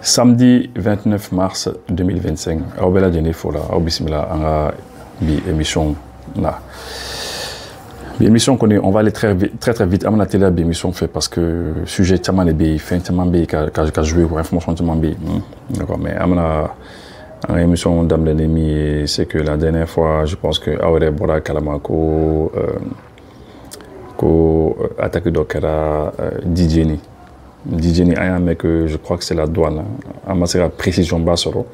Samedi 29 mars 2025, au bela djene fola, au bismillah, anga bi émission là. Bi émission on va aller très vite. Amana télé bi émission fait parce que sujet tellement bé, fin tellement bé, qu'a joué pour information tellement bé. D'accord, mais amana en émission d'Am l'ennemi, c'est que la dernière fois, je pense que Aure Bora Kalamako attaque d'Okera Djeni. Djeni a un mec, je crois que c'est la douane. Amasera précision bas sur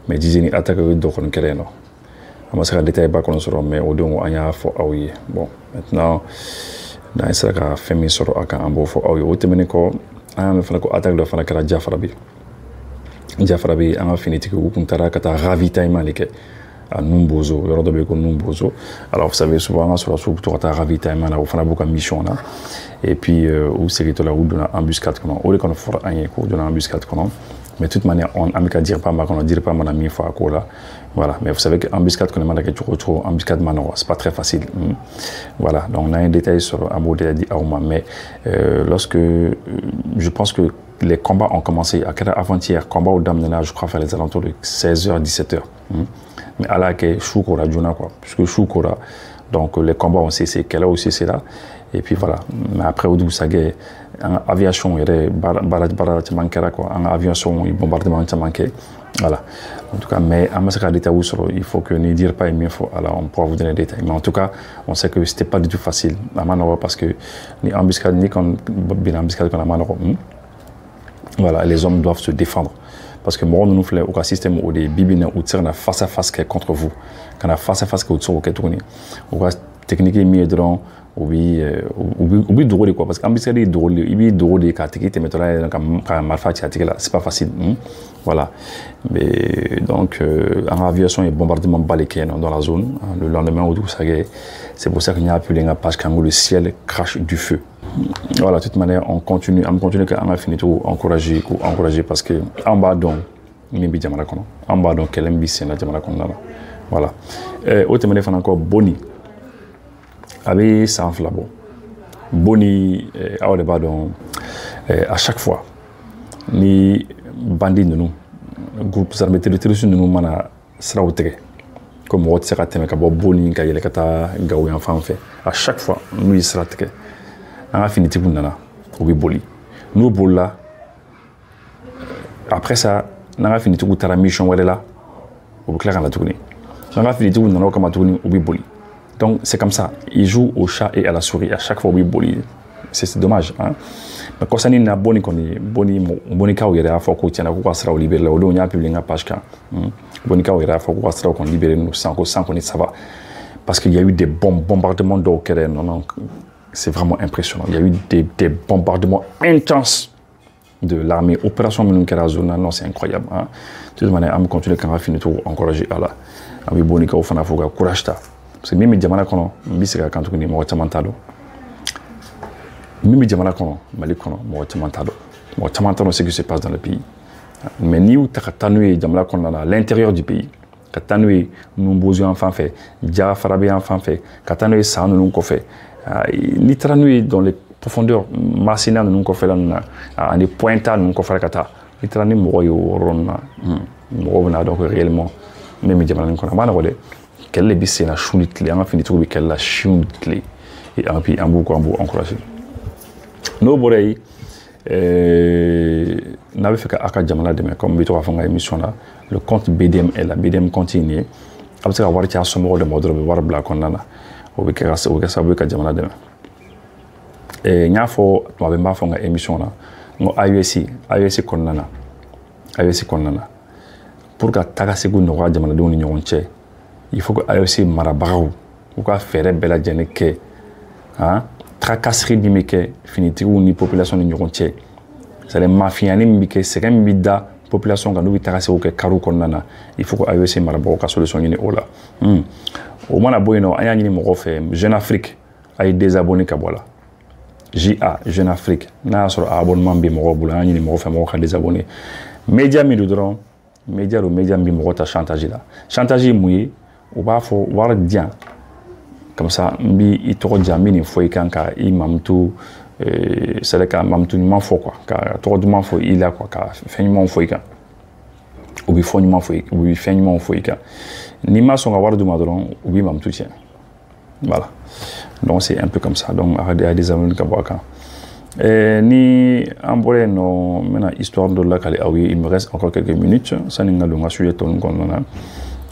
mais Djeni attaque d'Okera Kereno. Amasera détail bas qu'on sera, mais au don aya fo aouye. Bon, maintenant, dans ce cas, féminin sur Aka Ambo fo aouye. Au terme ko, aya me fana ko attaque de fana kara Jafarabi. Jafarabi a fini que vous comptera kata ravitaillement les à Numbozo, yoro dobe ko Numbozo. Alors vous savez souvent sur la soupe to kata ravitaillement là, on fana beaucoup mission là. Et puis où c'est que là où donne embuscade comment, au lieu qu'on fera un coup donne embuscade comment. Mais de toute manière on amika dire pas ma qu'on dire pas mon ami fois quoi là. Voilà, mais vous savez que embuscade qu'on demande que trop embuscade mano, c'est pas très facile. Voilà, donc on a un détail sur un mot dit Aouma, mais lorsque je pense que les combats ont commencé avant-hier, combat au Damnena, je crois, faire les alentours de 16h, 17h. Mais à la que Choukora, quoi. Puisque Choukora, donc les combats ont cessé, qu'elle a aussi c'est là. Et puis voilà. Mais après, au Sagé, en aviation, il y a des quoi. En aviation, il bombardement, voilà. En tout cas, mais à Masaka d'État, il faut que ne dire pas mieux, alors on pourra vous donner des détails. Mais en tout cas, on sait que c'était pas du tout facile à Manoro parce que ni embuscade, ni quand bien embuscade qu'on a Manoro. Voilà, les hommes doivent se défendre. Parce que moi, nous faisons aucun système où des bibines ou tirent face à face contre vous. Quand on a face à face contre vous, on technique mieux dedans, ou bien drôle quoi. Parce qu'en plus, il drôle, il drôle des catégories, mais là, quand malfa là, c'est pas facile. Voilà. Mais donc, en aviation, il y a bombardement baléqué dans la zone. Le lendemain, c'est pour ça qu'il y a appelé la page quand le ciel crache du feu. Voilà, de toute manière, on continue quand on a fini tout encourager parce que en bas donc, nimbi jamana kono, en bas donc quel mbi c'est la jamana kono. Voilà. Au terme de encore Boni, avec ça enflabo. Boni, à bas donc à chaque fois, ni bandits de nous, groupe armés terroristes de nous mana sera au terrain. Comme on sera tellement que Boni, quand il y a kata gaou enfant fait, à chaque fois nous il sera terrain. On a fini tout nana, ou boli. Nous bol là. Après ça, on a fini tout la mission là, ou clair la tournée. On a fini tout nana comme tourner ou boli. Donc c'est comme ça. Ils jouent au chat et à la souris à chaque fois ou boli. C'est dommage. Hein? Mais quand ça n'est pas bon, boni ka ou yera faut qu'on tienne à quoi sera au libéré là. On y a publié une page quand. Boni ka ou yera faut qu'on sera qu'on libère nous sans qu'on ça va. Parce qu'il y a eu des bombardements d'eau non. C'est vraiment impressionnant. Il y a eu des bombardements intenses de l'armée. Opération Minunkera Zona, non, c'est incroyable. Hein? De toute manière, on continue quand on a fini tout encourager Allah. On va bonika au fanafoga courage ta. Parce que même Djamana kono, mbisika quand on est mort chamantado. Même Djamana kono, Mali kono, mort chamantado. Mort chamantado, c'est ce qui se passe dans le pays. Mais ni où t'as tanoué Djamana kono à l'intérieur du pays. Katanoué, nous besoin enfant fait. Dia Farabé enfant fait. Katanoué, ça nous fait. Littéralement dans les profondeurs marcinales nous fait là à des pointades nous fait kata littéralement moyo ronna moyo donc réellement même diamant nous on a regardé quelle est bise na chunitle on a fini tout quelle la chunitle et puis en beaucoup encourager no borei n'avait fait qu'à Jamana demain comme bito a fait une émission là le compte BDM est là BDM continue après avoir été à ce moment de mode voir black on là au cas Jamana demain et il y a fort tu m'avais pas fait une émission là no IUC konnana pour que taga seconde no Jamana doni nyonche il faut que IUC marabagou ou ka faire bella jeneke hein tracasserie nimeke finiti ou ni population ni nyonche c'est les mafias ni mbike c'est quand bida population quand nous tagasser au karu konnana il faut que IUC marabagou ka solution ni ola au moins la boyno aya ni mo fait Jeune Afrique ay désabonné kabola JA Jeune Afrique na sur abonnement bi mo bula ni mo fait mo ka désabonné média mi dodron média mbi mo ta chantage là chantage mouyi ou ba fo war dia comme ça mbi i tɔgɔ ja min fɔ i kan ka i mamutu c'est vrai ka mamutu ɲuman fɔ quoi ka tɔgɔ duman fɔ i la quoi ka fɛn ɲumanw fɔ i kan u bi fɔ ɲuman fɔ u bi fɛn ɲumanw fɔ i kan n'i ma sɔn ka wari d'u ma dɔrɔn u b'i mamutu tiɲɛ voilà donc c'est un peu comme ça donc a des amis ka bɔ a kan ni an bɔra yen nɔ n bɛna histoire dɔ lakale aw ye il me reste encore quelques minutes sani n ka don n ka sujet tɔ ninnu kɔnɔna na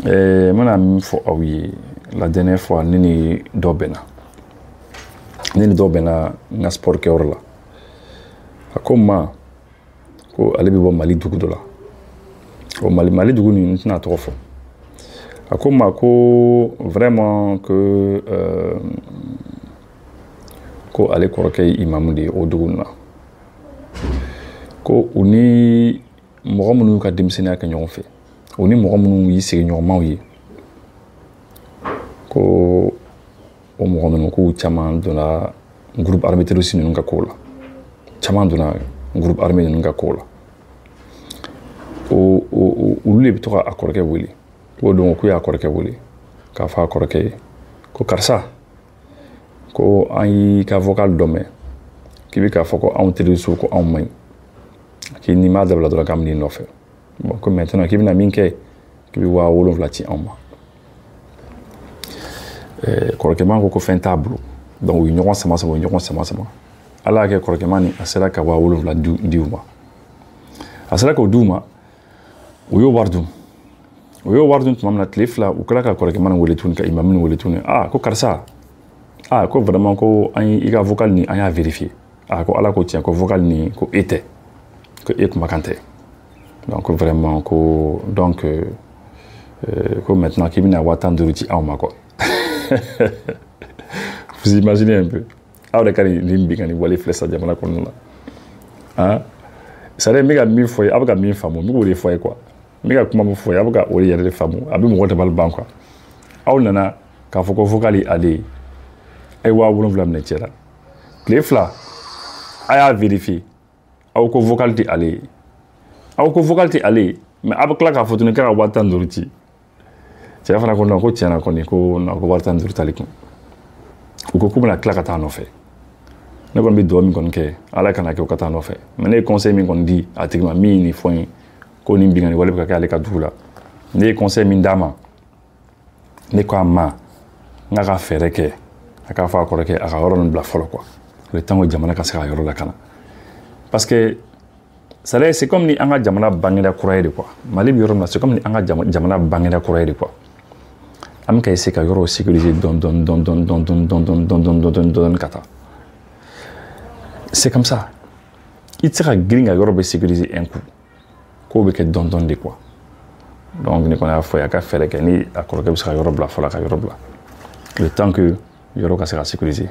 n bɛna min fɔ aw ye la dernière fois ne ni dɔ bɛnna n ka sport kɛyɔrɔ la a ko n ma ko ale bɛ bɔ Mali dugu dɔ la o Mali dugu nin n tɛna tɔgɔ fɔ a ko n ma ko vraiment que ko ale kɔrɔkɛ ye imamu de ye o dugu na ko u ni mɔgɔ minnu ka denmisɛnniya kɛ ɲɔgɔn fɛ u ni mɔgɔ minnu y'i sigiɲɔgɔnmaw ye ko o mɔgɔ ninnu k'u caman donna groupe armé terroriste ninnu ka kow la caman donna groupe armé ninnu ka kow la olu de bɛ to ka a kɔrɔkɛ wele o don k'u y'a kɔrɔkɛ wele k'a fɔ a kɔrɔkɛ ye ko karisa ko an y'i ka vocal dɔ mɛn k'i bɛ k'a fɔ ko anw terroriste ko anw man ɲi k'i n'i m'a dabila dɔrɔn k'an bɛ n'i nɔfɛ bon ko maintenant k'i bɛna min kɛ k'i bɛ 7,000 ci anw ma kɔrɔkɛman ko fɛn t'a bolo donc u ye ɲɔgɔn sama ala y'a kɛ kɔrɔkɛman ni a sera ka 7,000 di u ma a sera k'o di u ma u y'o wari dun tuma min na tile 2 u kɛra ka kɔrɔkɛman wele tuguni ka imamu wele tuguni ko karisa ko vraiment ko an i ka vocal ni an y'a vérifier ko ala ko tiɲɛ ko vocal ni ko e tɛ ko e kumakan tɛ donc vraiment ko donc ko maintenant k'i bɛna 15,000 ci anw ma quoi vous imaginez un peu aw de ka nin bin ka nin wale filɛ sa jamana kɔnɔna la c'est à dire n bɛ ka min fɔ ye a bɛ ka min faamu n bɛ k'o de fɔ ye quoi n bɛ ka kuma min fɔ ye a bɛ ka o de yɛrɛ de faamu a bɛ mɔgɔ dabali ban quoi aw nana k'a fɔ ko vocal ye ale ye a ye 7,000 minɛ cɛ la tile 2 a y'a vérifier aw ko vocal tɛ ale ye mais a bɛ tila k'a fɔ tuguni k'a ka 15,000 ci cɛ fana ko non ko tiɲɛna kɔni ko non ko 15,000 t'ale kun u ko k'u bɛna tila ka taa nɔfɛ ne kɔni bɛ dugawu min kɔni kɛ ala kana kɛ u ka taa nɔfɛ mais ne ye conseil min kɔni di a tigi ma min ye nin fɔ n ye ko nin bingani wale bɛ ka kɛ ale ka dugu la ne ye conseil min d'a ma ne ko a ma n k'a ka fɛɛrɛ kɛ a k'a fɔ a kɔrɔkɛ a ka yɔrɔ ninnu bila fɔlɔ quoi le temps que jamana ka se ka yɔrɔ lakana parce que c'est comme ni an ka jamana bangera kura ye de quoi Mali bɛ yɔrɔ min na c'est comme ni an ka jamana bangera kura ye de quoi an bɛ ka essayer ka yɔrɔ sécuriser dɔɔni ka taa c'est comme ça i tɛ se ka girin ka yɔrɔ bɛ sécuriser un coup k'o bɛ kɛ dɔɔni de quoi donc ne kɔni y'a fɔ a ka fɛɛrɛ kɛ ni a kɔrɔkɛ bɛ se ka yɔrɔ bila fɔlɔ a ka yɔrɔ bila le temps que yɔrɔ ka se ka sécuriser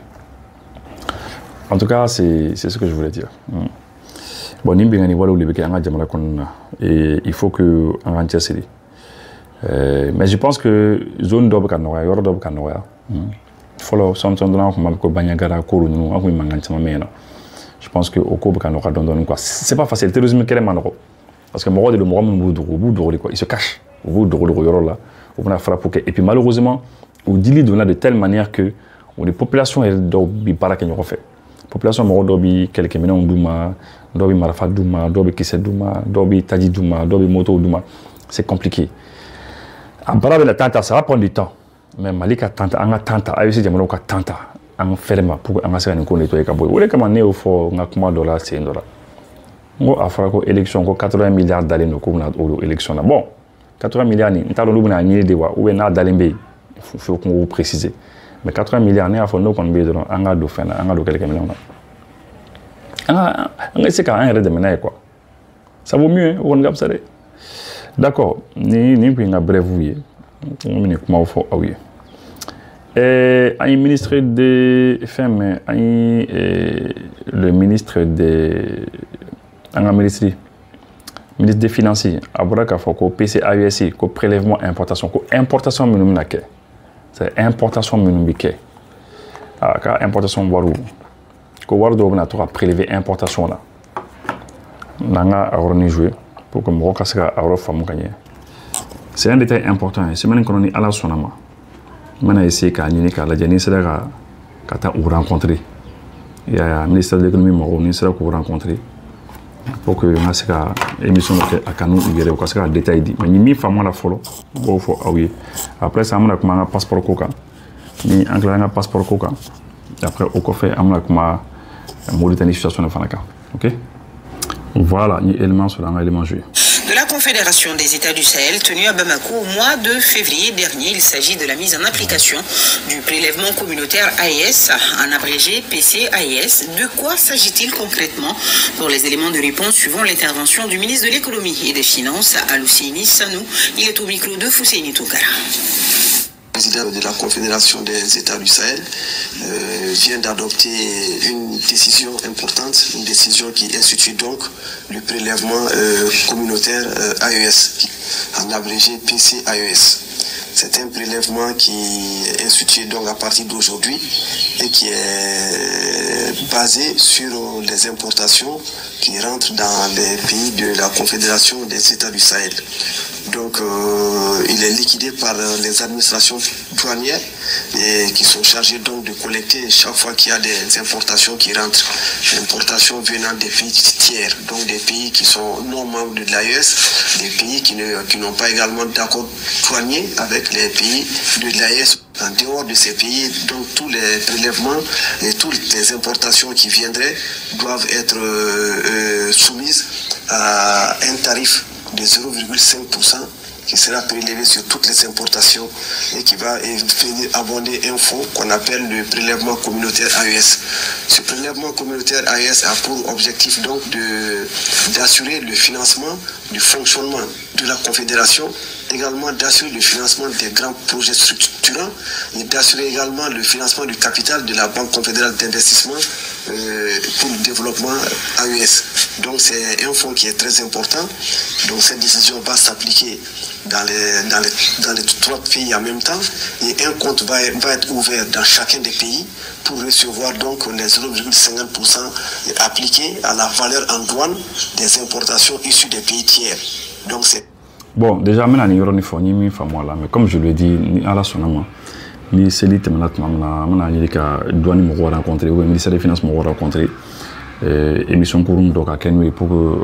en tout cas c'est ce que je voulais dire bon nin bingani walew de bɛ kɛ an ka jamana kɔnɔna na et il faut que an k'an cɛsiri mais je pense que zone dɔ bɛ ka nɔgɔya yɔrɔ dɔ bɛ ka nɔgɔya fɔlɔ sɔn dɔrɔn an tun b'a fɔ ko Bandiagara ko ninnu an tun bɛ mankan caman mɛn yen nɔ je pense que o ko bɛ ka nɔgɔya dɔɔni quoi c'est pas facile terrorisme kɛlɛ ma nɔgɔ parce que mɔgɔ de don mɔgɔ minnu b'u dogo u b'u dogo de quoi ils se cachent u b'u dogo yɔrɔ la u bɛna frappe kɛ et puis malheureusement u dili donna de telle manière que o ni population yɛrɛ dɔw bi baara kɛ ɲɔgɔn fɛ population mɔgɔ dɔw bi kɛlɛkɛminɛnw d'u ma dɔw bi marifa d'u ma dɔw bi kisɛ d'u ma dɔw bi taji d'u ma dɔw bi moto d'u ma c'est compliqué a baara bɛ na temps ta ça va prendre du temps mais Mali ka temps ta an ka temps ta AEC jamanaw ka temps ta an fɛrɛ ma pour que an ka se ka nin ko nettoyer ka bɔ yen o de kama ne y'o fɔ n ka kuma dɔ la sen dɔ la n ko a fɔra ko élection ko 80 milliards dalen don k'u bɛna o élection na bon 80 milliards nin n t'a dɔn n'u bɛna ɲini de wa ou bien n'a dalen bɛ yen il faut qu'on préciser mais 80 milliards ne y'a fɔ n'o kɔni bɛ yen dɔrɔn an ka don fɛn na an ka don kɛlɛkɛminɛnw na an ka se k'an yɛrɛ dɛmɛ n'a ye quoi ça vaut mieux o kɔni ka fisa dɛ d'accord nin kun ye n ka brève ye n bɛ nin kumaw fɔ aw ye an ye ministre de fɛn mɛn an ye le ministre de an ka ministre des finances a bɔra k'a fɔ ko PCAES ko prélèvement importation ko importation minnu bɛna kɛ c'est importation minnu bɛ kɛ a ka importation wariw ko wari dɔw bɛna to ka prélever importation la n'an ka a yɔrɔnin jouer pour que mɔgɔ ka se ka a yɔrɔ faamu ka ɲɛ c'est un détail important ye semaine kɔnɔ ni ala sɔnna ma Maintenant, ici, quand il y a la Janice, quand vous rencontrez, il y a un ministère de l'économie, le ministère que vous rencontrez, pour que vous ayez une émission à Canou, il y a un détail. Mais il y a une la follow. Après, ça, on a un passeport coca. Ni un passeport coca. Après, au fait, on a un Mauritanie situation de Fanaka. Ok? Voilà, il y a un élément sur l'élément joué. De la Confédération des États du Sahel tenue à Bamako au mois de février dernier. Il s'agit de la mise en application du prélèvement communautaire AES, en abrégé PCAES. De quoi s'agit-il concrètement? Pour les éléments de réponse, suivant l'intervention du ministre de l'économie et des finances, Alousseini Sanou. Il est au micro de Fousseini Toukara. Le président de la Confédération des États du Sahel vient d'adopter une décision importante, une décision qui institue donc le prélèvement communautaire AES, en abrégé PCAES. C'est un prélèvement qui est institué donc à partir d'aujourd'hui et qui est basé sur les importations qui rentrent dans les pays de la Confédération des États du Sahel. Donc il est liquidé par les administrations douanières et qui sont chargées donc de collecter chaque fois qu'il y a des importations qui rentrent, importations venant des pays tiers, donc des pays qui sont non membres de l'AES, des pays qui n'ont pas également d'accord douanier avec les pays de l'AES. En dehors de ces pays, donc tous les prélèvements et toutes les importations qui viendraient doivent être soumises à un tarif de 0,5% qui sera prélevé sur toutes les importations et qui va venir abonder un fonds qu'on appelle le prélèvement communautaire AES. Ce prélèvement communautaire AES a pour objectif donc d'assurer le financement du fonctionnement de la Confédération, également d'assurer le financement des grands projets structurants et d'assurer également le financement du capital de la Banque confédérale d'investissement pour le développement AES. Donc c'est un fonds qui est très important. Donc cette décision va s'appliquer dans les 3 pays en même temps et un compte va être ouvert dans chacun des pays pour recevoir donc les 0,50% appliqués à la valeur en douane des importations issues des pays tiers. Donc c'est bon, déjà, maintenant, il y a une fois, mais comme je le dis, à la sonama, ni c'est maintenant, douane me rencontrer, ou le ministère des Finances me rencontrer, émission pour nous, donc à Kenoué, pour que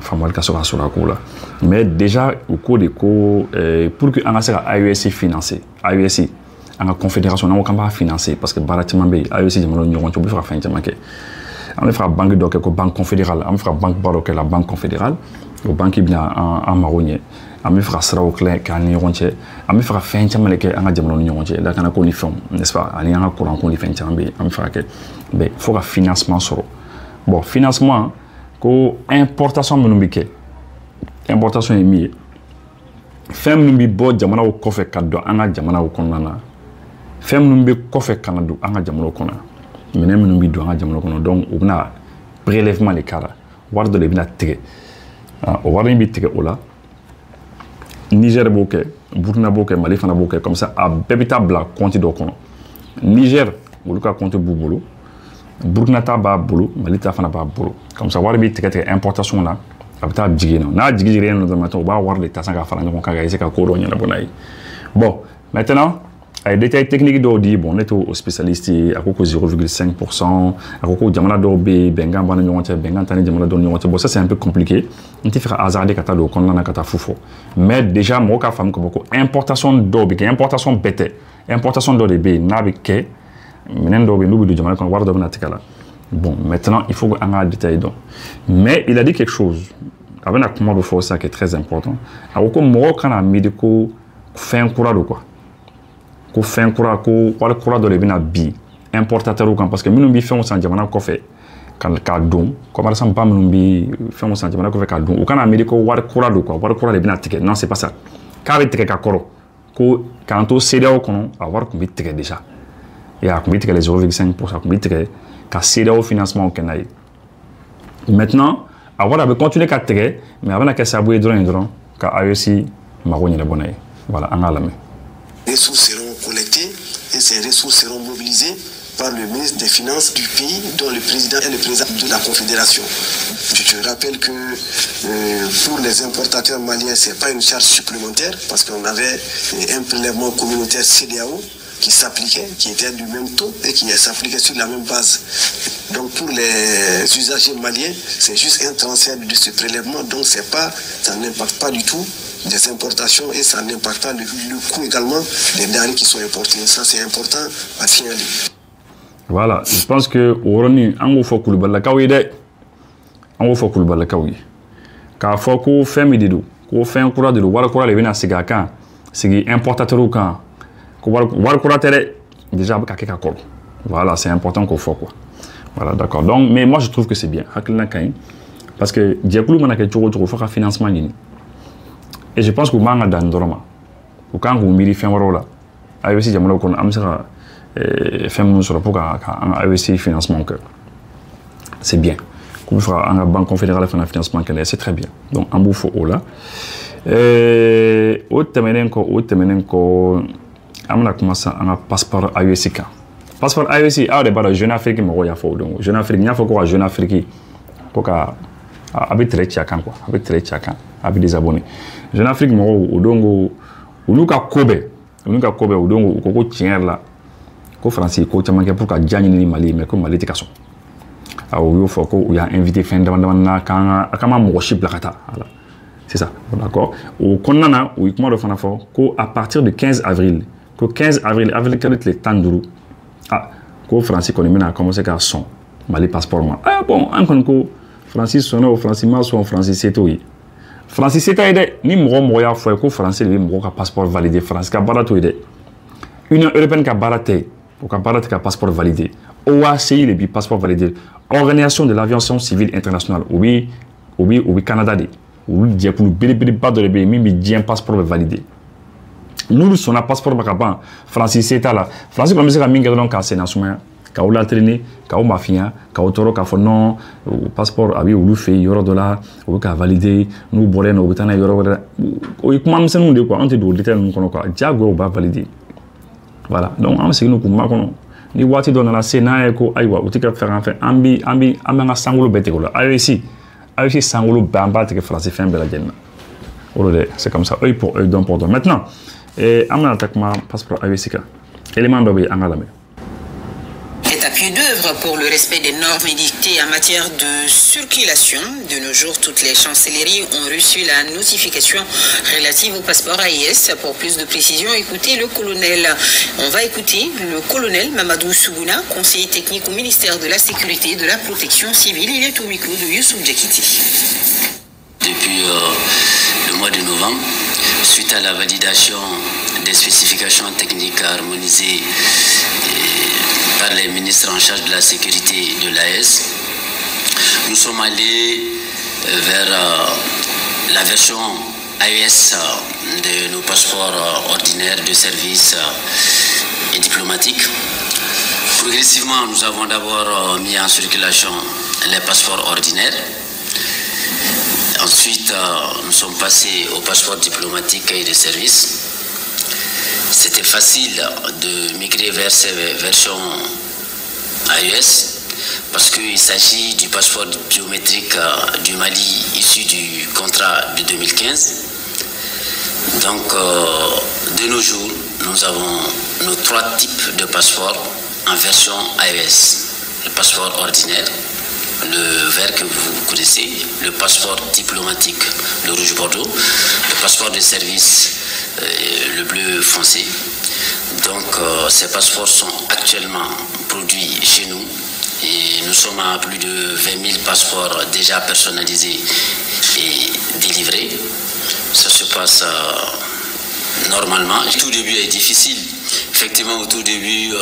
Famal Kassora sur la cour là. Mais déjà, au cours des cours, pour que AESI financé, AESI, la confédération, on va financer, parce que baratement, AESI, on va faire un on fera banque donc banque confédérale, on fera banque baroque la banque confédérale, au banque bien en marronnier, on fera sera au clé qu'à Nironche, on fera fin de semaine que en Diamond Nironche, là qu'on a connu fond, n'est-ce pas? On y a un courant qu'on y fait on fera que, mais faut un financement sur. Bon, financement, que importation menumbique, importation est mis. Femme numbi bo jamana au kofe kaddo anga jamana au konana. Femme numbi kofe kanado anga jamana au konana. Menem numbi do anga jamana au konana. Donc, on a prélèvement les cara. Wardo le bina tege. O wardo bi tege ola. Niger boke, Burkina boke, Mali fana boke comme ça a bebita bla compte do kono. Niger, oluka compte bubulu. Burkina ta ba bulu, Mali ta fana ba bulu. Comme ça wardo bi tege importation là. N'a dit rien de matin, on va voir les tasses à faire bon, maintenant, les détails techniques d'Audi, bon, on est aux spécialistes, à quoi 0,5%, à quoi Diamana d'Obi, Bengan Bananyonte, Bengan Tani Diamana d'Onyonte, bon, ça c'est un peu compliqué. On te fera hasarder Katalo, qu'on en a Katafoufo. Mais déjà, moi, quand femme, beaucoup, importation d'Obi, importation bête, importation d'Obi, Nabike, Menen d'Obi, nous, de Diamana, qu'on va voir dans la bon, maintenant, il faut un détail. Mais il a dit quelque chose. Avec la commande de force qui est très important. Alors, comme moi, quand on a mis de quoi, fait un courage quoi. Qu'on fait un courage, qu'on courage de l'ébina bi, importateur ou quand parce que nous nous faisons sans diamant qu'on fait quand don, comme ça pas nous nous faisons sans diamant qu'on fait quand don. Ou quand on a mis de quoi, courage quoi, courage l'ébina ticket. Non, c'est pas ça. Car il ticket coro, quand on sait là qu'on avoir combien de ticket déjà. Il y a combien de ticket les 0,5%, combien de ticket qu'à céder au financement au Kenya. Maintenant, avoir à continuer à tirer, mais avant que ça bouille drone, qu'à aussi marronner la bonne. Voilà, en allant. Les ressources seront collectées et ces ressources seront mobilisées par le ministre des Finances du pays, dont le président est le président de la Confédération. Je te rappelle que pour les importateurs maliens, ce n'est pas une charge supplémentaire parce qu'on avait un prélèvement communautaire CEDEAO qui s'appliquait, qui était du même taux et qui s'appliquait sur la même base. Donc pour les usagers maliens, c'est juste un transfert de ce prélèvement, donc ça n'impacte pas du tout les importations et ça n'impacte pas le coût également des denrées qui sont importées. Ça c'est important à signaler. Voilà, je pense que aujourd'hui, on faut que le balakawi de, on faut que le balakawi. Car faut que fait mididou, que fait un courant de l'eau, voilà quoi les vins à sigakan, c'est importateur ou quand, que voilà quoi télé déjà avec quelqu'un d'accord. Voilà, c'est important qu'on faut quoi. Voilà, d'accord. Donc, mais moi je trouve que c'est bien. Parce que Diakoulou m'a dit que tu faut un financement. Et je pense que manga dans Dorama. Ou quand vous mirez fin là, avec aussi Jamalo qu'on a fait sur pour avec aussi financement que c'est bien. Comme fera en banque confédérale faire un financement qu'elle c'est très bien. Donc en bouffe au là. Au temenenko, amna commencé un passeport AESK. Passeport AESK, ah de jeune Afrique me roya fo donc jeune Afrique n'y a pas quoi jeune Afrique pour qu'à avec très tchakan quoi, avec très tchakan, avec des abonnés. Jeune Afrique me roya donc unuka kobe donc koko tient là. Ko français ko chamanke pour qu'à gagner ni Mali mais comme Mali tikaso. Ah oui faut qu'on y a invité fin de na quand akama worship la kata voilà. C'est ça, d'accord. Au Konana, ou comment le faire à partir du 15 avril, qu'au 15 avril, avec les Tandourou, ah, qu'au Francis qu'on a commencé à son, Mali passeport moi. Ah bon, un qu'on Francis sonne Francis Masson, Francis c'est tout. Francis c'est aidé, ni moi moya fois qu'au Français lui moi passeport validé, France qu'a barato aidé. Union européenne qu'a baraté, pour qu'a baraté qu'a passeport validé. OACI les passeport validé. Organisation de l'aviation civile internationale, oui, Canada dit. Ou dire pour nous pas de l'ébé, mais bien passeport validé. Nous sommes un passeport bakaban. Francis c'est là. Francis comme c'est la mingue donc à sénation. Quand la traîner, quand mafia, quand toro quand non, passeport abi ou fait euro dollar, ou ka validé, nous bolen ou tana euro. Ou comment c'est nous de quoi, on te doit détailler nous quoi. Diago va valider. Voilà. Donc on sait nous comme makono. Ni wati dans la sénat ko aywa, ou te faire en fait ambi amanga sangolo bete ko là. Ayo ici. Avec Sangolo Bamba, que français fait un bel agenda. C'est comme ça, œil pour œil, don pour don. Maintenant, on a attaqué ma passeport AESK. Élément d'obéi en alamé. Cet appui d'œuvre pour le respect des normes édictées en matière de circulation. De nos jours, toutes les chancelleries ont reçu la notification relative au passeport AES. Pour plus de précision, écoutez le colonel. On va écouter le colonel Mamadou Sougouna, conseiller technique au ministère de la Sécurité et de la Protection civile. Il est au micro de Youssouf Djakiti. Depuis le mois de novembre, suite à la validation des spécifications techniques harmonisées par les ministres en charge de la sécurité de l'AES, nous sommes allés vers la version AES de nos passeports ordinaires de service et diplomatiques. Progressivement, nous avons d'abord mis en circulation les passeports ordinaires. Ensuite, nous sommes passés aux passeports diplomatiques et de service. C'était facile de migrer vers ces versions AES parce qu'il s'agit du passeport biométrique du Mali issu du contrat de 2015. Donc, de nos jours, nous avons nos 3 types de passeports en version AES. Le passeport ordinaire, le vert que vous connaissez, le passeport diplomatique, le rouge bordeaux, le passeport de service, le bleu foncé. Donc ces passeports sont actuellement produits chez nous et nous sommes à plus de 20 000 passeports déjà personnalisés et délivrés. Ça se passe normalement. Le tout début est difficile. Effectivement, au tout début,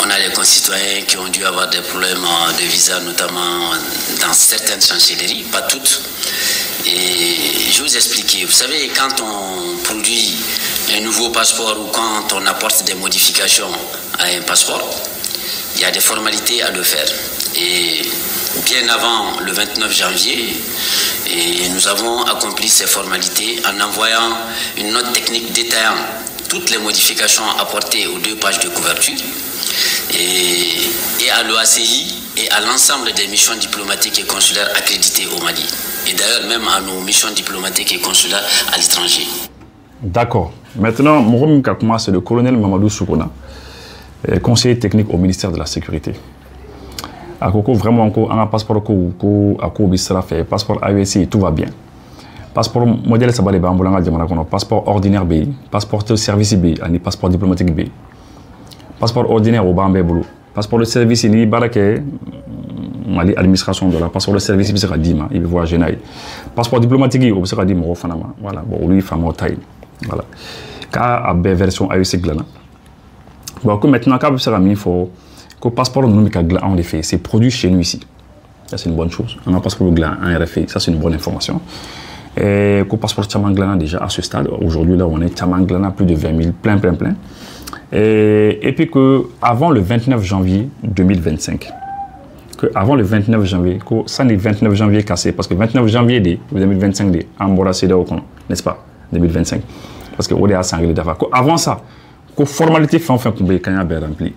on a les concitoyens qui ont dû avoir des problèmes de visa, notamment dans certaines chancelleries, pas toutes. Et je vais vous expliquer. Vous savez, quand on produit un nouveau passeport ou quand on apporte des modifications à un passeport, il y a des formalités à le faire. Et bien avant le 29 janvier, nous avons accompli ces formalités en envoyant une note technique détaillant toutes les modifications apportées aux 2 pages de couverture et à l'OACI et à l'ensemble des missions diplomatiques et consulaires accréditées au Mali. Et d'ailleurs même à nos missions diplomatiques et consulaires à l'étranger. D'accord. Maintenant, mon Kakuma, c'est le colonel Mamadou Soukouna, conseiller technique au ministère de la Sécurité. À Coco, vraiment, on a un passeport fait passeport AEC, tout va bien. Passeport modèle Sabale Bamboulanga Diamanakono, passeport ordinaire B, passeport de service B, et passeport diplomatique B. Passeport ordinaire au Bambé Boulou. Passeport de service, il y a Mali administration de la passeport de service, il sera dit, il voit Genaï. Passeport diplomatique, il sera dit, voilà, bon, lui, femme taille. Voilà. Car à B version AEC Glana. Bon, maintenant, quand vous avez mis, il faut que le passeport numérique en effet, c'est produit chez nous ici. Ça, c'est une bonne chose. On a un passeport Glana en RFI, ça, c'est une bonne information. Et le passeport Tchamanglana, déjà à ce stade, aujourd'hui, là, on est Tchamanglana, plus de 20 000, plein. Et puis qu'avant le 29 janvier 2025, avant le 29 janvier, ça n'est 29 janvier cassé, parce que 29 janvier 2025, en Bora Cédao, n'est-ce pas, 2025, parce que ODA sanglé d'avant. Avant ça, que formalité fait qu'on peut rempli.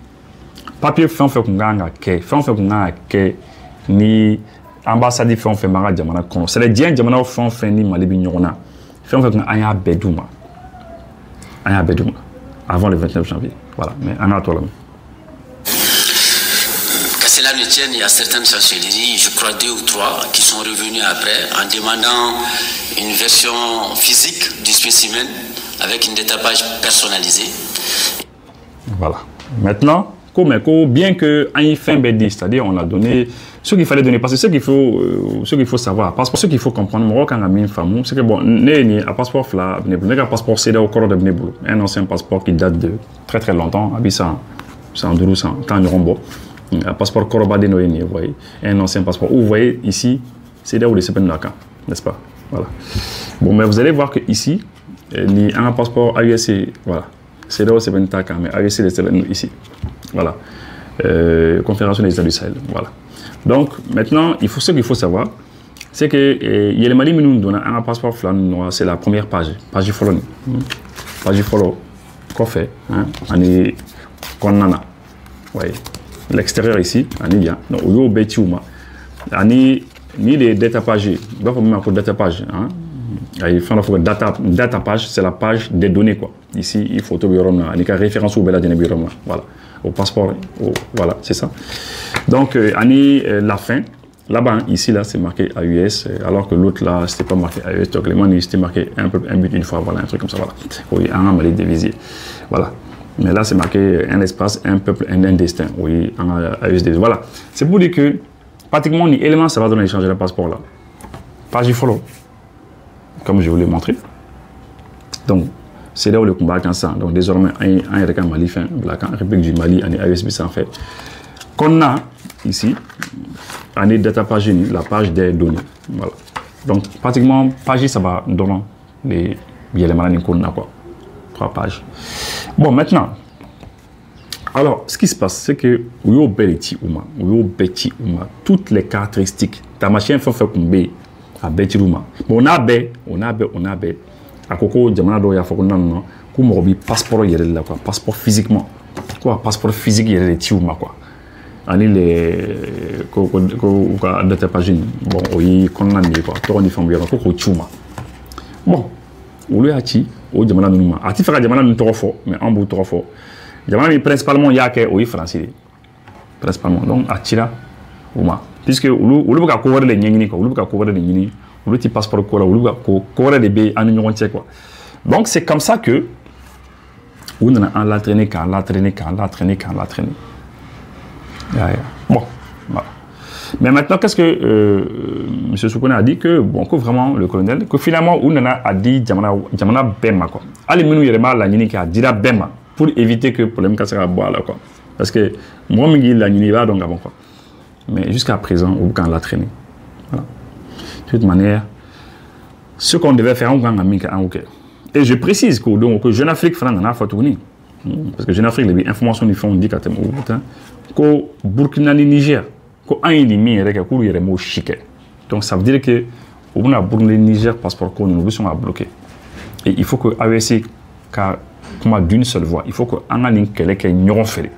Papier fait qu'on a fait ni ambassade fait on fait mara jamana kono. C'est les diens jamana fait ni malibi nyona. Fait on fait qu'on a bedouma. Aya bedouma. Avant le 29 janvier. Voilà. Mais en attendant. Qu'à cela ne tienne, il y a certaines chancelleries, je crois 2 ou 3, qui sont revenues après en demandant une version physique du spécimen avec une détapage personnalisée. Voilà. Maintenant, bien que en fin bédi, c'est-à-dire on a donné ce qu'il fallait donner, parce que ce qu'il faut savoir, parce que ce qu'il faut comprendre, moi quand on a mis une femme, c'est que bon, un passeport fla, un passeport c'est au corps de Bneboulou, un ancien passeport qui date de très longtemps, c'est en Doulousan, quand on rombo, un passeport Korobade Noéni, vous voyez, un ancien passeport. Vous voyez ici, c'est là où les Sepen Naka, n'est-ce pas? Voilà. Bon, mais vous allez voir que ici, il y a un passeport AUSC, voilà, c'est là où c'est Naka, mais AUSC c'est ici. Voilà. Confédération des États du Sahel. Voilà. Donc, maintenant, ce qu'il faut savoir, c'est que il y a les Mali nous donne un passeport flan, c'est la première page. Page follow. Page follow. Qu'on fait, hein? On est Konana. Ouais. L'extérieur ici, on est bien. Donc, au Betiouma. On est ni les data pages. Il va falloir faire data page. Hein? Il faut data page, c'est la page des données, quoi. Ici, il faut trouver une référence au Bela Birom. Voilà. Au passeport, voilà, c'est ça. Donc, la fin, là-bas, ici, là, c'est marqué AUS, alors que l'autre, là, c'était pas marqué AUS. Donc, les mots, c'était marqué un but une fois, voilà, un truc comme ça, voilà. Oui, un malais dévisé. Voilà. Mais là, c'est marqué un espace, un peuple, un destin. Oui, un AUS. Voilà. C'est pour dire que, pratiquement, l'élément, ça va donner échanger le passeport, là. Page follow, comme je vous l'ai montré. Donc, c'est là où le combat est ça. Donc désormais, un RK Mali fin, la République du Mali, un AUSB s'en fait. Qu'on a ici, un data page, la page des données. Voilà. Donc pratiquement, page, ça va donner les maladies qu'on a, quoi. 3 pages. Bon, maintenant, alors, ce qui se passe, c'est que toutes les caractéristiques, ta machine fait qu'on B à Betty Rouma. On a B. À Coco, Diamana, il y a un passeport, passeport physiquement. Quoi, passeport physique, il y a des tioumas, quoi. Allez, les. Data page, bon, oui, qu'on a mis, quoi. Toi, on y fait un bien, Coco, tioumas. Bon, où le hati, au Diamana, nous, à Tifra Diamana, nous, trop fort, mais en bout, trop fort. Diamana, principalement, il y a que, oui, français. Principalement, donc, à Tira, Ouma. Puisque, où le cas couvrir les Nyini, quoi, où le cas couvrir les Nyini. Ou le type passeport quoi, ou le des en union entière, quoi. Donc c'est comme ça que on a la traîné. Bon, voilà. Mais maintenant, qu'est-ce que M. Soukouna a dit que bon, que vraiment le colonel, que finalement on a dit Diamana Bema, quoi. Allez, nous y a la Nini qui a dit la Bema pour éviter que le problème casse à boire là, quoi. Parce que moi, je la Nini là donc avant, quoi. Mais jusqu'à présent, on a la traîné. Voilà. De toute manière, ce qu'on devait faire, on a mis un OK. Et je précise que Jeune Afrique n'a pas tourné. Parce que Jeune Afrique, les informations du fond indiquent que Burkina Niger, que un ennemi est un chic. Donc ça veut dire que on a Burkina Niger passeport qu'on nous sommes bloqué. Et il faut que AEC comme d'une seule voix, il faut que un ligne quelqu'un n'y fait. Il ne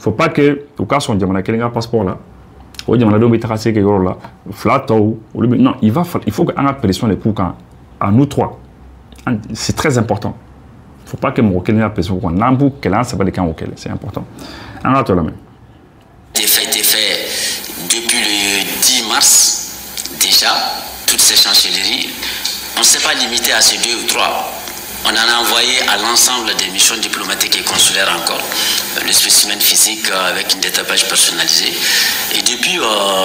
faut pas que au cas où on a quelqu'un passeport là. Non, il faut qu'on ait pression les coups à nous trois. c'est très important. Il ne faut pas que mon Kenya ait besoin qu'on n'embou qu'elle a, ça va les camps auquel c'est important. En attendant la main. Été fait depuis le 10 mars, déjà, toutes ces chancelleries. On ne s'est pas limité à ces 2 ou 3. On en a envoyé à l'ensemble des missions diplomatiques et consulaires encore, le spécimen physique avec une détapage personnalisée. Et depuis,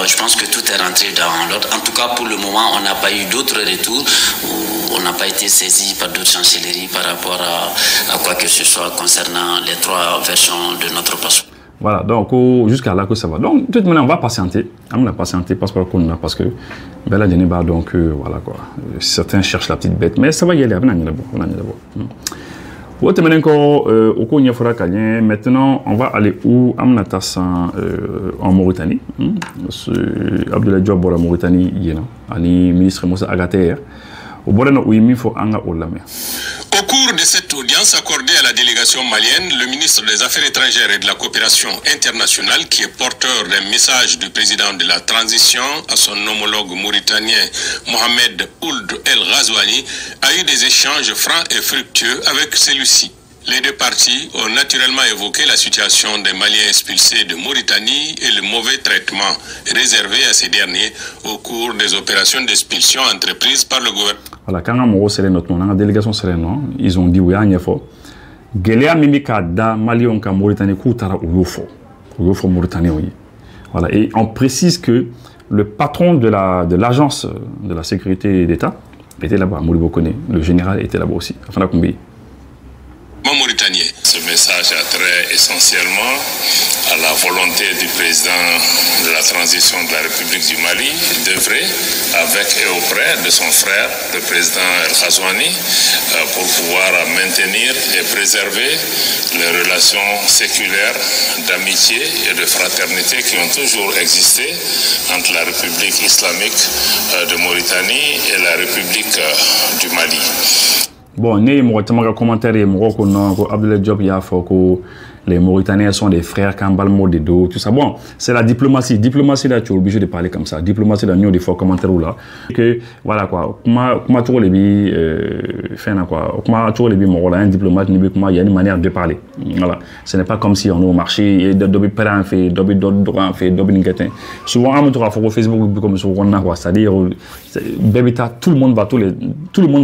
je pense que tout est rentré dans l'ordre. En tout cas, pour le moment, on n'a pas eu d'autres retours ou on n'a pas été saisi par d'autres chancelleries par rapport à quoi que ce soit concernant les 3 versions de notre passeport. Voilà, donc jusqu'à là que ça va. Donc, de toute manière, on va patienter. On va patienter parce que Bella Djeniba, donc voilà quoi. Certains cherchent la petite bête, mais ça va y aller. Maintenant, on va aller où? En Mauritanie. Abdoulaye Diop en Mauritanie, Ali ministre Moussa Agater. Au cours de cette audience accordée à la délégation malienne, le ministre des Affaires étrangères et de la coopération internationale, qui est porteur d'un message du président de la transition à son homologue mauritanien Mohamed Ould El Ghazouani, a eu des échanges francs et fructueux avec celui-ci. Les 2 parties ont naturellement évoqué la situation des Maliens expulsés de Mauritanie et le mauvais traitement réservé à ces derniers au cours des opérations d'expulsion entreprises par le gouvernement. Voilà, quand on a notre nom, la délégation sereine, ils ont dit oui, il faut. Géléa Mimika da Malion ka Mauritanie Koutara Oulofo. Oulofo Mauritanie, oui. Voilà, et on précise que le patron de l'agence de la sécurité d'État était là-bas, Moribo Kone. Le général était là-bas aussi. Afin Kumbi. Mauritanien. Ce message a trait essentiellement à la volonté du président de la transition de la République du Mali d'œuvrer avec et auprès de son frère, le président El Ghazouani, pour pouvoir maintenir et préserver les relations séculaires d'amitié et de fraternité qui ont toujours existé entre la République islamique de Mauritanie et la République du Mali. Bon, il y a un commentaire que Abdoulaye Diop a fait que les Mauritaniens sont des frères, Kambalmo de dos, tout ça. Bon, c'est la diplomatie. Diplomatie, là, tu es obligé de parler comme ça. Diplomatie, là, nous, des fois, commentaire là. Que, voilà, quoi. Comment tu les billes, quoi. Comment tu les billes, mon rôle, un diplomate, il y a une manière de parler. Voilà. Ce n'est pas comme si on est au marché, et d'obi père en fait, d'obi d'autres fait, d'obi n'inquiété. Souvent, on me trouve Facebook, comme sur on a quoi. C'est-à-dire, tout le monde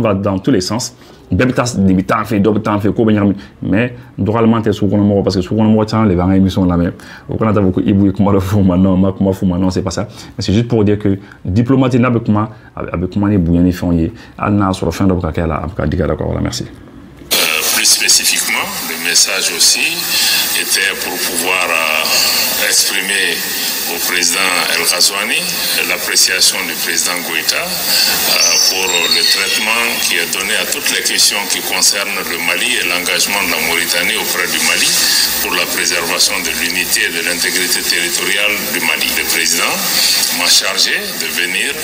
va dans tous les sens. Mais normalement c'est souvent parce que souvent les vagues émissions là même c'est pas ça, mais c'est juste pour dire que diplomatie avec comment les bouillons font sur la fin de d'accord. Merci. Plus spécifiquement, le message aussi était pour pouvoir exprimer au président El Ghazouani l'appréciation du président Goïta pour le traitement qui est donné à toutes les questions qui concernent le Mali et l'engagement de la Mauritanie auprès du Mali pour la préservation de l'unité et de l'intégrité territoriale du Mali. Le président m'a chargé de venir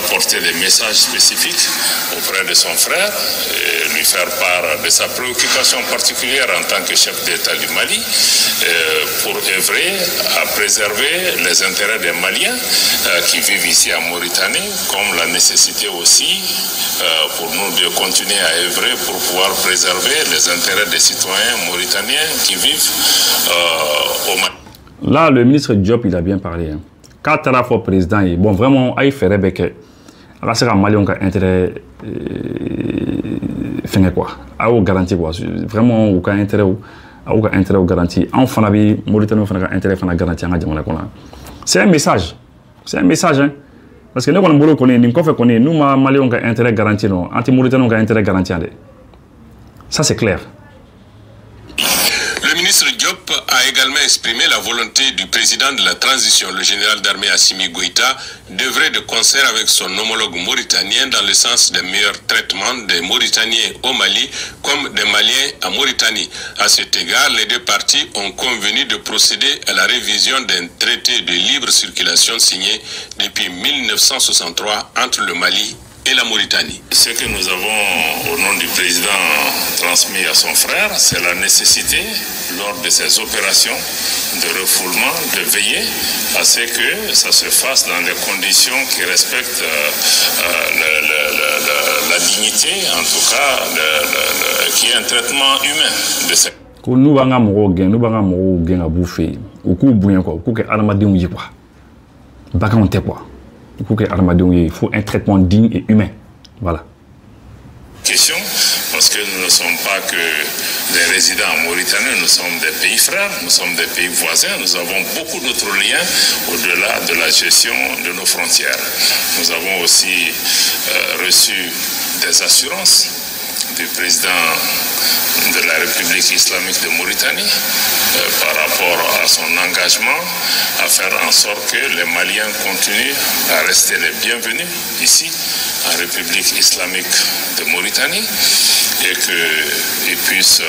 porter des messages spécifiques auprès de son frère et lui faire part de sa préoccupation particulière en tant que chef d'État du Mali pour œuvrer à préserver les intérêts des Maliens qui vivent ici en Mauritanie, comme la nécessité aussi pour nous de continuer à œuvrer pour pouvoir préserver les intérêts des citoyens mauritaniens qui vivent au Mali. Là, le ministre Diop, il a bien parlé. Quand tu as la fois président, bon, vraiment, il fait rêver alors c'est un Malien qui a intérêt faire quoi, à garantir quoi, vraiment aucun intérêt au garanti. Enfin, la vie Mauritanie a intérêt à garantir. C'est un message, hein. Parce que nous nous Maliens ont intérêt garanti, non, anti-Mauritanie ont intérêt garanti. Ça c'est clair. Le ministre Diop a également exprimé la volonté du président de la transition, le général d'armée Assimi Goïta, d'œuvrer de concert avec son homologue mauritanien dans le sens d'un meilleur traitement des Mauritaniens au Mali comme des Maliens à Mauritanie. À cet égard, les 2 parties ont convenu de procéder à la révision d'un traité de libre circulation signé depuis 1963 entre le Mali et la Mauritanie. Ce que nous avons, au nom du président, transmis à son frère, c'est la nécessité, lors de ces opérations de refoulement, de veiller à ce que ça se fasse dans des conditions qui respectent la dignité, en tout cas, qui est un traitement humain de ces... Nous avons un bouffer, ou que armadillo y quoi. Il faut un traitement digne et humain. Voilà. Question, parce que nous ne sommes pas que des résidents en Mauritanie, nous sommes des pays frères, nous sommes des pays voisins, nous avons beaucoup d'autres liens au-delà de la gestion de nos frontières. Nous avons aussi reçu des assurances du président de la République islamique de Mauritanie par rapport à son engagement à faire en sorte que les Maliens continuent à rester les bienvenus ici en République islamique de Mauritanie et qu'ils puissent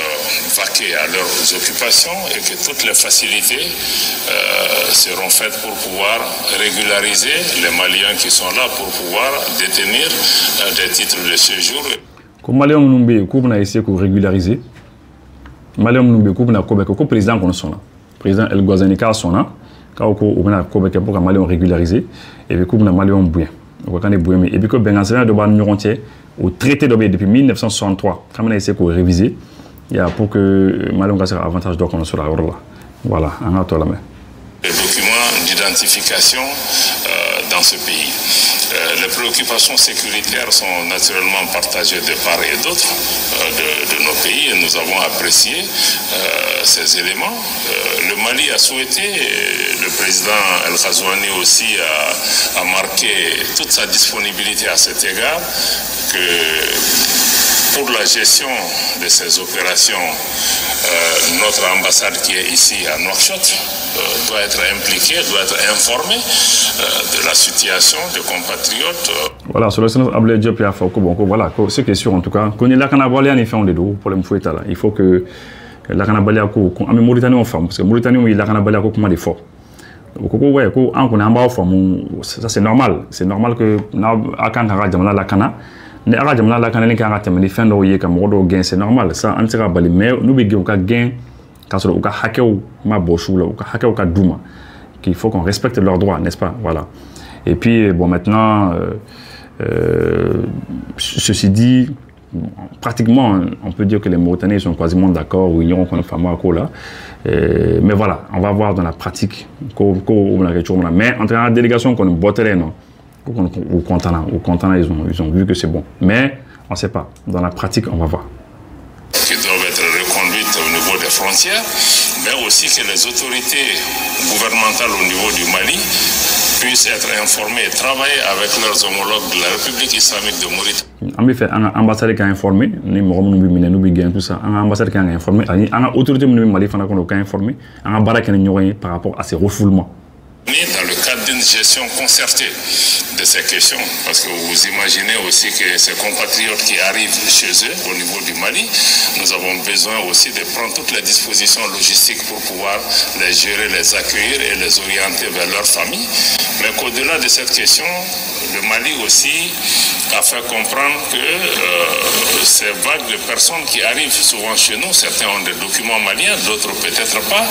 vaquer à leurs occupations et que toutes les facilités seront faites pour pouvoir régulariser les Maliens qui sont là pour pouvoir détenir des titres de séjour. Comme Maliens nous avons essayé de régulariser, Maliens nous avons le président qu'on a, président El Ghazouani qui a son nom, quand on a pour que Maliens régularisé et puis qu'on a Maliens bien, et puis que Bengassana de Bannurontier au traité de depuis 1963, quand on a essayé de réviser, il y a pour que Maliens aient avantage de qu'on soit là, voilà, on a tout la main. Les documents d'identification dans ce pays. Les préoccupations sécuritaires sont naturellement partagées de part et d'autre de nos pays et nous avons apprécié ces éléments. Le Mali a souhaité, le président El Ghazouani aussi a marqué toute sa disponibilité à cet égard, que pour la gestion de ces opérations, notre ambassade qui est ici à Nouakchott doit être impliquée, doit être informée de la situation des compatriotes. Voilà, sur le sens Ablaye Diop et Afako, bon, voilà, ce qui est sûr en tout cas, qu'on est là, qu'on a volé en effet, pour le mfouet là. Il faut que la Canabalia, en Mauritanie, on forme, parce que Mauritanie, oui, la Canabalia, comment des forts. Ouais, on a un bas ça c'est normal. C'est normal que à quand on la Cana. Ne ara jamana la kanani ka ngata mani fendo ye ka modo gain c'est normal ça en tira bali mais nous be ka gain ka so ka hakew ma boshula ka hakew ka duma qu'il faut qu'on respecte leurs droits n'est-ce pas voilà et puis bon maintenant ceci dit pratiquement on peut dire que les Mauritaniens sont quasiment d'accord ou ils iront qu'on a fameux à là mais voilà on va voir dans la pratique mais en train de délégation qu'on botterait non au contenant, ils ont vu que c'est bon. Mais on ne sait pas. Dans la pratique, on va voir. Qui doivent être reconduites au niveau des frontières, mais aussi que les autorités gouvernementales au niveau du Mali puissent être informées et travailler avec leurs homologues de la République islamique de Mauritanie. En effet, un ambassade qui a informé, tout ça, un ambassade qui a informé, un autorité du Mali qui a informé, un ambassade qui a ignoré par rapport à ces refoulements. Dans le cadre d'une gestion concertée de ces questions, parce que vous imaginez aussi que ces compatriotes qui arrivent chez eux au niveau du Mali, nous avons besoin aussi de prendre toutes les dispositions logistiques pour pouvoir les gérer, les accueillir et les orienter vers leur famille. Mais qu'au-delà de cette question, le Mali aussi a fait comprendre que ces vagues de personnes qui arrivent souvent chez nous, certains ont des documents maliens, d'autres peut-être pas,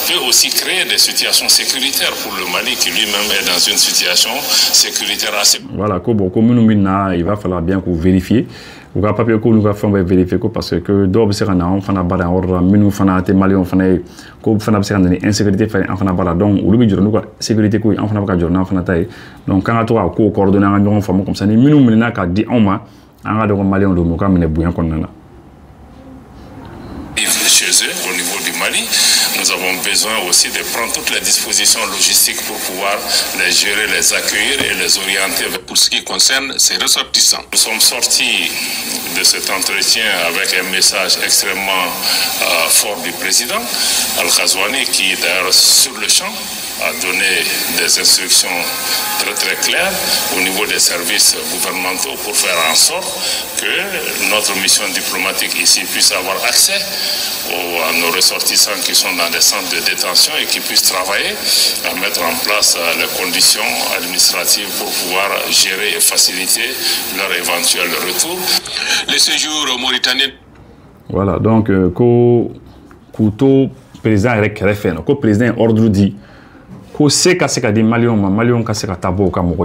peut aussi créer des situations sécuritaires pour le Mali qui lui-même est dans une situation sécuritaire assez... Voilà, comme il va falloir bien que vous vérifiez. Vous avez papier que nous avons vérifié parce que d'abord c'est un on fait un bar en ordre, nous faisons un Mali, on fait une insécurité, on fait un bar donc au lieu de nous sécurité qu'on fait un bar on fait un taille donc quand tu as coordonné un grand format comme ça ni nous maintenant qu'à dire on m'a un de Mali on doit nous bouillant qu'on a. Chez eux au niveau du Mali, nous avons besoin aussi de prendre toutes les dispositions logistiques pour pouvoir les gérer, les accueillir et les orienter pour ce qui concerne ces ressortissants. Nous sommes sortis de cet entretien avec un message extrêmement fort du président Al Ghazouani qui d'ailleurs sur le champ a donné des instructions très claires au niveau des services gouvernementaux pour faire en sorte que notre mission diplomatique ici puisse avoir accès à nos ressortissants qui sont dans des centres de détention et qui puissent travailler à mettre en place les conditions administratives pour pouvoir gérer et faciliter leur éventuel retour. Le séjour mauritanien. Voilà, donc, président avec RFN, le président ordre dit que c'est que des Maliens qui sont tabou comme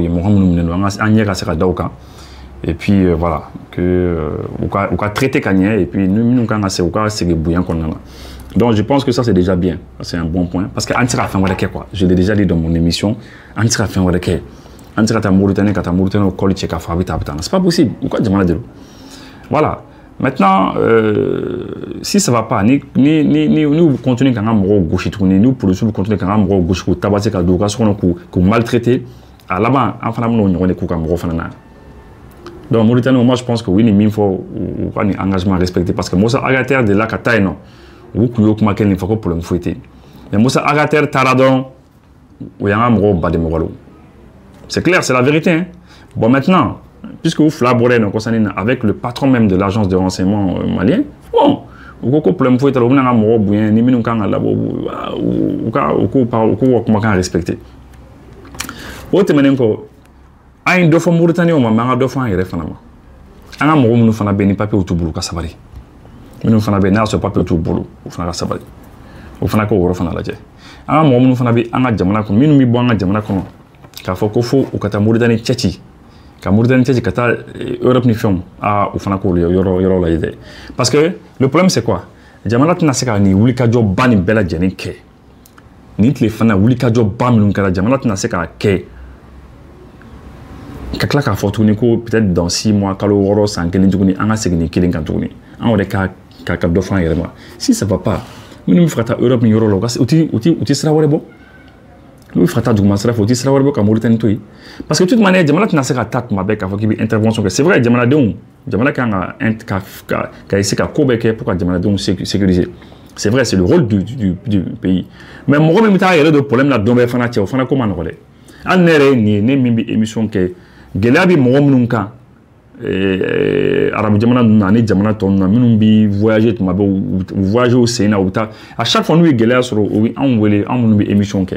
et puis voilà que on a traité Kanye et puis nous quand c'est bouillant qu'on a. Donc je pense que ça c'est déjà bien, c'est un bon point parce que antira fait quoi. Je l'ai déjà dit dans mon émission, antira fait antira ta Mauritanie au collège ka fabita c'est pas possible. Pourquoi demander de voilà. Maintenant, si ça va pas, ni continuer quand même gauche tourner, nous pour le sous continuer quand même gauche pour tabasser quand d'autres sont qu'on maltraiter, à là-bas, enfin nous on est coup comme fanana. Donc Mauritanie, moi je pense que oui, il faut un engagement respecté parce que moi ça agater de la kataï non, ou que comment quel faut pour le fouetter. Mais moi ça agater taradon, ou y a un gros bas de mogalo. C'est clair, c'est la vérité. Hein? Bon maintenant. Puisque vous flaborez avec le patron même de l'agence de renseignement malien, bon, vous problème faut être là, vous n'avez pas bien, ni nous quand là, comment respecter. Autre manière encore, à une deux fois Mauritanie, on m'a deux fois un référendum. Un amour nous fait un béni papier au tout boulot, Kassabari. Nous fait un béni à ce papier au tout boulot, au fin Kassabari. Au fin d'accord, au fin la jet. Un amour nous fait un béni à Jamana comme nous bon à Jamana comme. Car faut au Kata Mauritanie tchéti. Mauritanie c'est que Europe ni film à au fana ko yoro la idée parce que le problème c'est quoi jamana tina se ka ni wuli ka job bani bela jeni ke ni tle fana wuli ka job bam nun kala jamana tina se ka ke ka kla ka fortune ko peut-être dans 6 mois kalo woro san kelin tuguni anga segni kelin kan tuguni an wode ka do fan yema si ça va pas minum frata Europe ni yoro lo gas uti sera wore bo nous frata du commencer faut dire sera ka Mauritanie toi parce que de toute manière jamana tina se ka tat mabe ka foki intervention c'est vrai jamana ka essayer ka kobeke pour ka jamana don sécuriser c'est vrai c'est le rôle du pays mais mon même temps il y a des problèmes là dombe fana tia fana comment on relais an nere ni mimbi émission que gelabi mo nunka arabu jamana nani jamana ton na minum bi voyager mabe voyager au Sénat ou ta à chaque fois nous gelaya sur on wele on nous émission que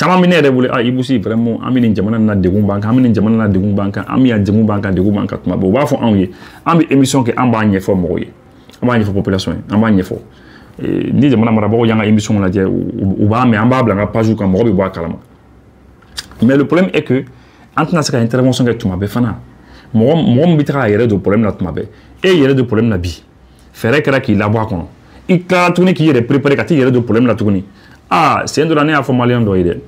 chama mine de voulait ibusi vraiment amini jamana na degun banka amini jamana na degun banka ami a degun banka tuma bo ba fo anwi ami émission ke amba nyefo moye amba nyefo population amba nyefo ni jamana marabo yanga émission la je ou ba me amba blanca paju ka mo bi bo kalama mais le problème est que antna saka intervention ke tuma be fana mo bitra yere do problème la tuma be et yere do problème la bi fere kra ki la bo kono ikka tuni ki yere préparer ka ti yere do problème la tuni ah c'est de l'année à Malien doide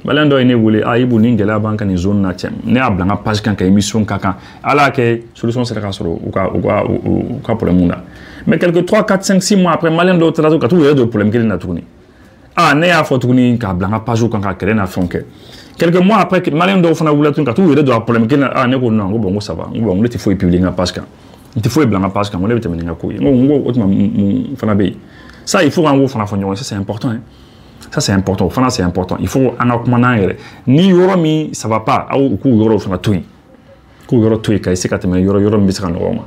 Malien doide ne voulait ibu ningela banka ni zone na chem ne ablanga page kan ka émission kaka ala ke solution sera sur ou ka problème na mais quelques 3 4 5 6 mois après Malien do trazo ka tout de problème qu'il na tourné ah ne a fotuni ka blanga page kan ka kere na fonke quelques mois après Malien do fana voulait ka tout de problème qu'il ah ne ko non bon ça va bon le faut publier na page kan il faut blanga page kan on le terminer ko ngo otma fana be ça il faut en gros fana fonyo ça c'est important hein. Ça c'est important, enfin c'est important. Il faut un accompagnement. Ni yoromi ça va pas. Ou ku yoro fana tui. Ku yoro tui kai se kateme yoro mbisaka no.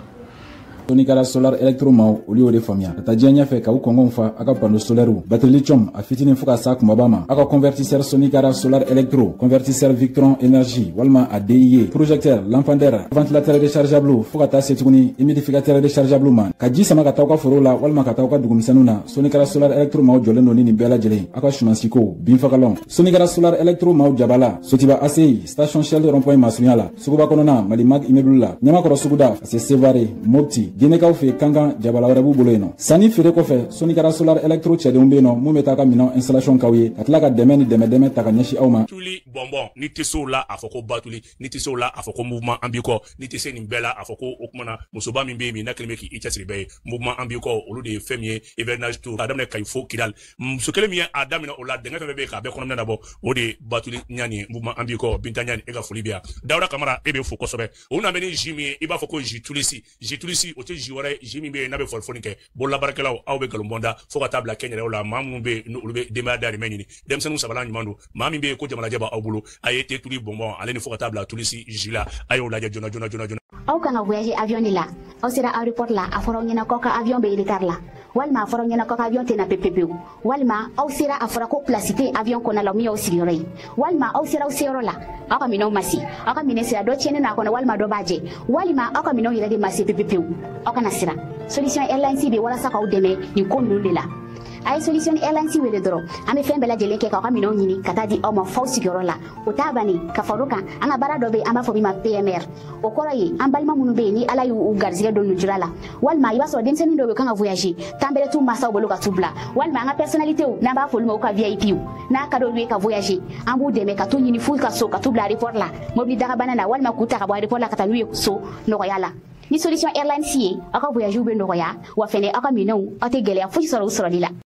Sonikara solar electromau ulio de famia. Tajanya fe ka ukongo fa aka pano solaru. Batterie lithium a fitini fuka sak mabama. Aka convertisseur Sonikara solar electro, convertisseur Victron énergie, walma a DIE, projecteur, lampadaire, ventilateur rechargeable, fuka ta setuni, humidificateur rechargeable man. Kaji sama ka tawka forola walma ka tawka dugumisanuna. Sonikara solar electromau joleno ni bela jele. Aka shumansiko, binfakalon. Sonikara solar electromau jabala. Sotiba ACI, station Shell rond-point Masunyala. Sukuba konona, malimag immeuble. Nyama koro sukuda, c'est Sevare, Mopti. Ginekaw fe kanga jabala wɛrɛ b'u bolo yen nɔ sanni feere kɔfɛ Sonikara solar electro cɛdenw bɛ yen nɔ mun bɛ taa ka minɛn installation k'aw ye ka tila ka dɛmɛ ni dɛmɛ ta ka ɲɛsin aw ma. Tuli bɔnbɔn ni tɛ se o la a fɔ ko Batuli ni tɛ se o la a fɔ ko mouvement an b'i kɔ ni tɛ se nin bɛɛ la a fɔ ko o kumana musoba min bɛ yen min n'a kɛlen bɛ k'i cɛsiri bɛɛ ye mouvement an b'i kɔ olu de ye fɛn min ye hivernage tour k'a daminɛ Kayi fo Kidal muso kelen min ye a daminɛ o la dɛngɛ fɛn fɛn bɛ yen k'a bɛɛ kɔnɔminɛ labɔ o de ye Batuli Ɲani mouvement an b'i kɔ Binta Ɲani e ka foli bɛ yan Dawuda Kamara e bɛ fo kosɛbɛ o na bɛ ni ji min ye i b'a fɔ ko ji tulisi o tɛ te jiwara jimi be na be folfoni ke bolla barakelaw aw be galombonda fo ka tabla Kenya la mamu be no be demada remeni dem sanu sabala nyumandu mami be ko jamala jaba aw bulu ayete tuli bonbon ale ni fo ka tabla tulisi jila ayo la jona aw kan voyager avion ni la aw sera aéroport la aforo nyina ko ka avion be retard la walma aforo nyina ko ka avion te na pepepe walma aw sera aforo ko placité avion ko na la mi aw sigiroi walma aw sera aw sero la aka mino masi aka mine sera do chene na ko na walma do baje walma aka mino yira de masi pepepe aka na sera solution airlines be wala saka aw deme ni ko ndu la ay solution airlines wele doro ame fembe la jele ke ka ka mino nyini kata di o ma faw sigiro la o tabani ka faruka anga bara do be amba fo bi ma PMR o korayi ambalma munu be ni ala yu garziga do nujurala walma iba so dem seni do be kanga voyager tambere tu masa o boloka tubla walma anga personnalité o na ba fo mo ka VIP na ka do be ka voyager ambu de me ka to nyini full ka so ka tubla report la mobili daga banana walma kuta ka bo report la kata luye so no yala ni solution airlines yi aka voyager be no ya wa fene aka mino ate gele ya fu so lila